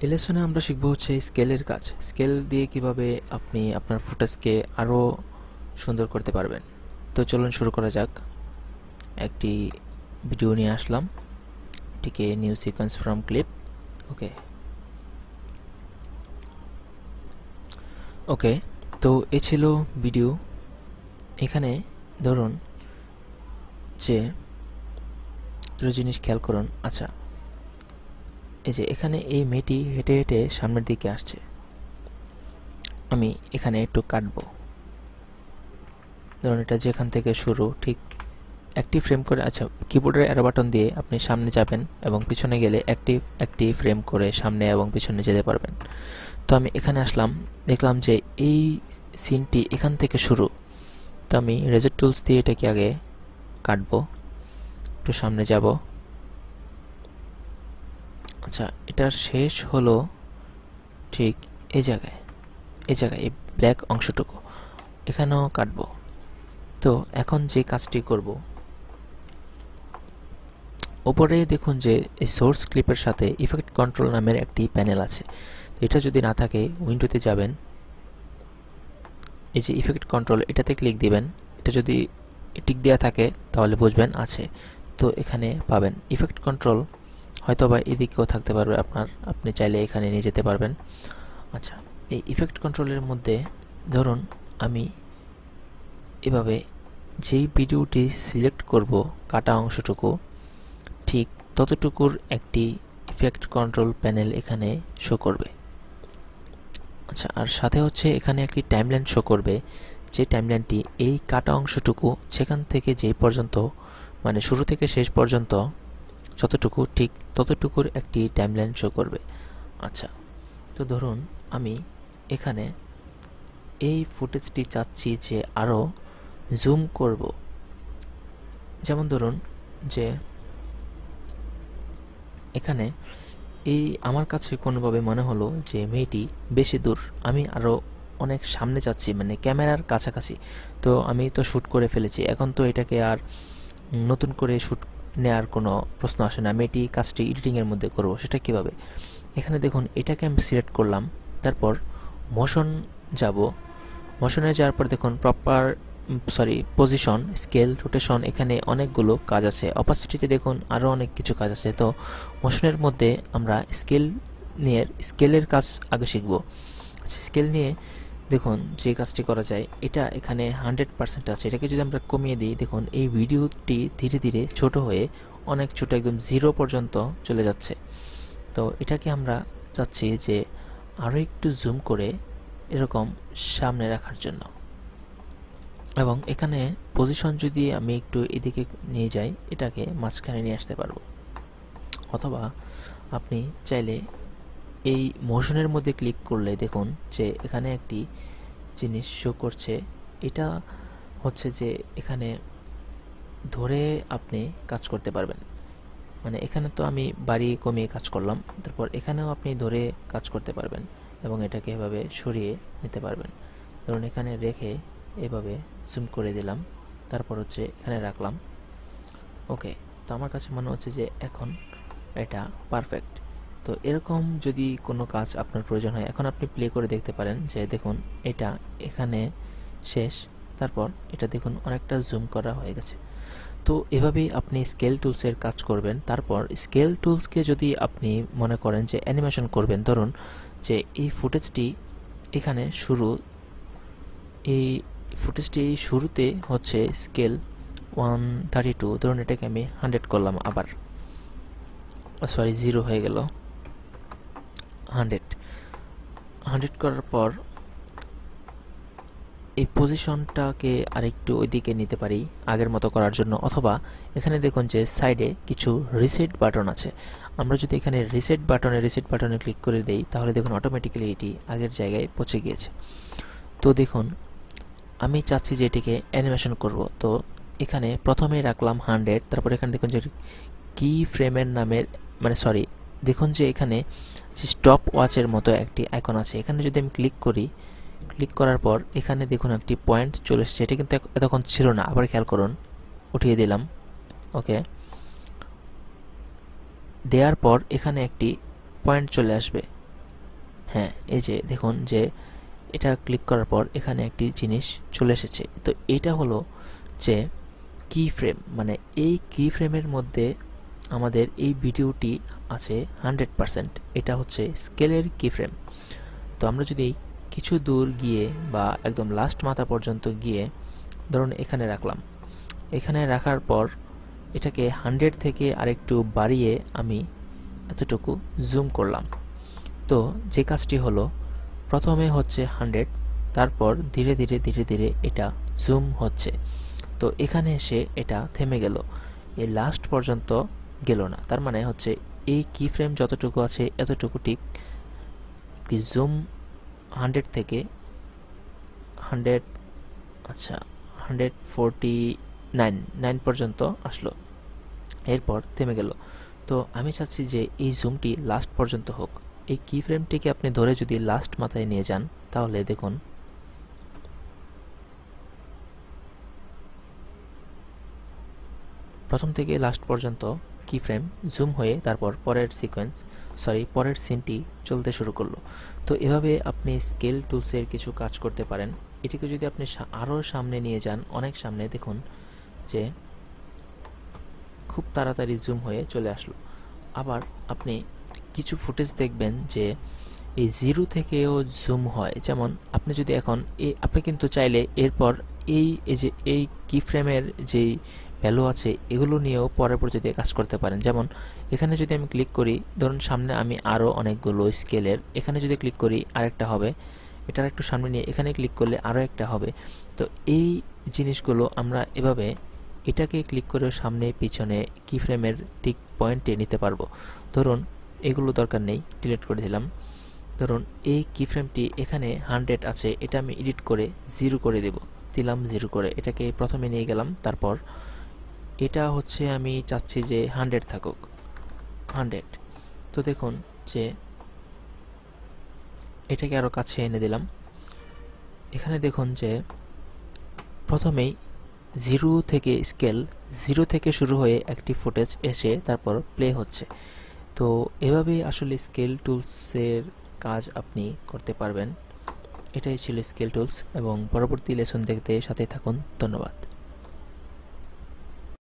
এই লেসনে আমরা শিখব হচ্ছে স্কেলের কাজ। স্কেল দিয়ে কিভাবে আপনি আপনার ফুটেজকে আরও সুন্দর করতে পারবেন। তো চলুন শুরু করা যাক। একটি ভিডিও নিয়ে আসলাম, এটিকে নিউ সিকোয়েন্স ফ্রম ক্লিপ। ওকে, তো এ ছিল ভিডিও। এখানে ধরুন যে একটা জিনিস খেয়াল করুন। আচ্ছা, এই যে এখানে এই মেয়েটি হেঁটে হেঁটে সামনের দিকে আসছে। আমি এখানে একটু কাটবো। ধরুন এটা যেখান থেকে শুরু, ঠিক একটি ফ্রেম করে। আচ্ছা, কিবোর্ডের অ্যারো বাটন দিয়ে আপনি সামনে যাবেন এবং পিছনে গেলে একটি ফ্রেম করে সামনে এবং পিছনে যেতে পারবেন। তো আমি এখানে আসলাম, দেখলাম যে এই সিনটি এখান থেকে শুরু। তো আমি রেজার টুলস দিয়ে এটাকে আগে কাটবো, একটু সামনে যাব। আচ্ছা, এটার শেষ হলো ঠিক এই জায়গায়, এই ব্ল্যাক অংশটুকু এখানেও কাটবো। তো এখন যে কাজটি করব, ওপরে দেখুন যে এই সোর্স ক্লিপের সাথে ইফেক্ট কন্ট্রোল নামের একটি প্যানেল আছে। তো এটা যদি না থাকে উইন্ডোতে যাবেন, এই যে ইফেক্ট কন্ট্রোল, এটাতে ক্লিক দিবেন। এটা যদি টিক দেওয়া থাকে তাহলে বুঝবেন আছে। তো এখানে পাবেন ইফেক্ট কন্ট্রোল, হয়তো বা এদিকেও থাকতে পারবে আপনি চাইলে এখানে নিয়ে যেতে পারবেন। আচ্ছা, এই ইফেক্ট কন্ট্রোলের মধ্যে ধরুন আমি এভাবে যেই ভিডিওটি সিলেক্ট করব, কাটা অংশটুকু, ঠিক ততটুকুর একটি ইফেক্ট কন্ট্রোল প্যানেল এখানে শো করবে। আচ্ছা, আর সাথে হচ্ছে এখানে একটি টাইমলাইন শো করবে, যে টাইমলাইনটি এই কাটা অংশটুকু সেখান থেকে যেই পর্যন্ত, মানে শুরু থেকে শেষ পর্যন্ত যতটুকু, ঠিক ততটুকুর একটি টাইমলাইন শো করবে। আচ্ছা, তো ধরুন আমি এখানে এই ফুটেজটি চাচ্ছি যে আরও জুম করব। যেমন ধরুন যে এখানে এই আমার কাছে কোনোভাবে মনে হলো যে মেয়েটি বেশি দূর, আমি আরও অনেক সামনে যাচ্ছি, মানে ক্যামেরার কাছাকাছি। তো আমি তো শ্যুট করে ফেলেছি, এখন তো এটাকে আর নতুন করে শ্যুট নেওয়ার কোনো প্রশ্ন আসে না। আমি এটি কাজটি এডিটিংয়ের মধ্যে করব, সেটা কীভাবে? এখানে দেখুন এটাকে আমি সিলেক্ট করলাম, তারপর মোশন যাব। মোশনে যাওয়ার পর দেখুন পজিশন, স্কেল, রোটেশন, এখানে অনেকগুলো কাজ আছে। অপাসিটিতে দেখুন আরও অনেক কিছু কাজ আছে। তো মোশনের মধ্যে আমরা স্কেলের কাজ আগে শিখব। স্কেল নিয়ে দেখুন যে কাজটি করা যায়, এটা এখানে 100% আছে। এটাকে যদি আমরা কমিয়ে দিই, দেখুন এই ভিডিওটি ধীরে ধীরে ছোট হয়ে অনেক ছোট, একদম 0 পর্যন্ত চলে যাচ্ছে। তো এটাকে আমরা চাচ্ছি যে আরও একটু জুম করে এরকম সামনে রাখার জন্য। এবং এখানে পজিশন যদি আমি একটু এদিকে নিয়ে যাই, এটাকে মাঝখানে নিয়ে আসতে পারবো। অথবা আপনি চাইলে এই মোশনের মধ্যে ক্লিক করলে দেখুন যে এখানে একটি জিনিস শো করছে। এটা হচ্ছে যে এখানে ধরে আপনি কাজ করতে পারবেন। মানে এখানে তো আমি বাড়িয়ে কমিয়ে কাজ করলাম, তারপর এখানেও আপনি ধরে কাজ করতে পারবেন এবং এটাকে এভাবে সরিয়ে নিতে পারবেন। ধরুন এখানে রেখে এভাবে জুম করে দিলাম, তারপর হচ্ছে এখানে রাখলাম। ওকে, তো আমার কাছে মনে হচ্ছে যে এখন এটা পারফেক্ট। তো এরকম যদি কোনো কাজ আপনার প্রয়োজন হয়, এখন আপনি প্লে করে দেখতে পারেন যে দেখুন এটা এখানে শেষ, তারপর এটা দেখুন অনেকটা জুম করা হয়ে গেছে। তো এভাবেই আপনি স্কেল টুলসের কাজ করবেন। তারপর স্কেল টুলসকে যদি আপনি মনে করেন যে অ্যানিমেশন করবেন, ধরুন যে এই ফুটেজটি এখানে শুরু, এই ফুটেজটি শুরুতে হচ্ছে স্কেল 132, ধরুন এটাকে আমি 100 করলাম, আবার 0 হয়ে গেল, 100 করার পর এই পজিশনটাকে আরেকটু ওইদিকে নিতে পারি আগের মতো করার জন্য। অথবা এখানে দেখুন যে সাইডে কিছু রিসেট বাটন আছে। আমরা যদি এখানে রিসেট বাটনে ক্লিক করে দেই, তাহলে দেখুন অটোমেটিক্যালি এটি আগের জায়গায় পৌঁছে গিয়েছে। তো দেখুন আমি চাচ্ছি যে এটিকে অ্যানিমেশন করব। তো এখানে প্রথমে রাখলাম 100, তারপর এখানে দেখুন যে কি ফ্রেমের নামের, দেখুন যে এখানে স্টপ ওয়াচের মতো একটি আইকন আছে। এখানে যদি আমি ক্লিক করার পর এখানে দেখুন একটি পয়েন্ট চলে এসেছে। এটি কিন্তু এতক্ষণ ছিল না, আবার খেয়াল করুন, উঠিয়ে দিলাম। ওকে, দেওয়ার পর এখানে একটি পয়েন্ট চলে আসবে। হ্যাঁ, এই যে দেখুন যে এটা ক্লিক করার পর এখানে একটি জিনিস চলে এসেছে। তো এটা হলো যে কি ফ্রেম, মানে এই কি ফ্রেমের মধ্যে আমাদের এই ভিডিওটি আছে 100%। এটা হচ্ছে স্কেলের কি ফ্রেম। তো আমরা যদি কিছু দূর গিয়ে বা একদম লাস্ট মাথা পর্যন্ত গিয়ে ধরুন এখানে রাখলাম, এখানে রাখার পর এটাকে 100 থেকে আরেকটু বাড়িয়ে আমি এতটুকু জুম করলাম। তো যে কাজটি হলো, প্রথমে হচ্ছে 100, তারপর ধীরে ধীরে ধীরে ধীরে এটা জুম হচ্ছে। তো এখানে এসে এটা থেমে গেল, এই লাস্ট পর্যন্ত গেল না। তার মানে হচ্ছে এই কি ফ্রেম যতটুকু আছে এতটুকু ঠিক জুম 100 থেকে 100, আচ্ছা 149 পর্যন্ত আসলো, এরপর থেমে গেল। তো আমি চাচ্ছি যে এই জুমটি লাস্ট পর্যন্ত হোক। এই কি ফ্রেমটিকে আপনি ধরে যদি লাস্ট মাথায় নিয়ে যান, তাহলে দেখুন প্রথম থেকে লাস্ট পর্যন্ত কি ফ্রেম জুম হয়ে তারপর পরের সিনটি চলতে শুরু করলো। তো এভাবে আপনি স্কেল টুলসের কিছু কাজ করতে পারেন। এটিকে যদি আপনি আরও সামনে নিয়ে যান, অনেক সামনে, দেখুন যে খুব তাড়াতাড়ি জুম হয়ে চলে আসলো। আবার আপনি কিছু ফুটেজ দেখবেন যে এই 0 থেকেও জুম হয়। যেমন আপনি যদি এখন আপনি কিন্তু চাইলে এরপর এই যে এই কি ফ্রেমের যেই ভ্যালু আছে এগুলো নিয়েও পরবর্তীতে কাজ করতে পারেন। যেমন এখানে যদি আমি ক্লিক করি, ধরুন সামনে আমি আরও অনেকগুলো স্কেলের, এখানে যদি ক্লিক করি আরেকটা হবে, এটার একটু সামনে নিয়ে এখানে ক্লিক করলে আরও একটা হবে। তো এই জিনিসগুলো আমরা এভাবে এটাকে ক্লিক করে সামনে পিছনে কি ফ্রেমের ঠিক পয়েন্টে নিতে পারবো। ধরুন এগুলো দরকার নেই, ডিলিট করে দিলাম। ধরুন এই কি ফ্রেমটি এখানে 100 আছে, এটা আমি এডিট করে 0 করে দিলাম 0 করে, এটাকে প্রথমে নিয়ে গেলাম। তারপর এটা হচ্ছে আমি চাচ্ছি যে 100 থাকুক, 100। তো দেখুন যে এটাকে আরও কাছে এনে দিলাম। এখানে দেখুন যে প্রথমেই 0 থেকে শুরু হয়ে একটি ফুটেজ এসে তারপর প্লে হচ্ছে। তো এভাবেই আসলে স্কেল টুলসের কাজ আপনি করতে পারবেন। এটাই ছিল স্কেল টুলস, এবং পরবর্তী লেসন দেখতে সাথে থাকুন। ধন্যবাদ।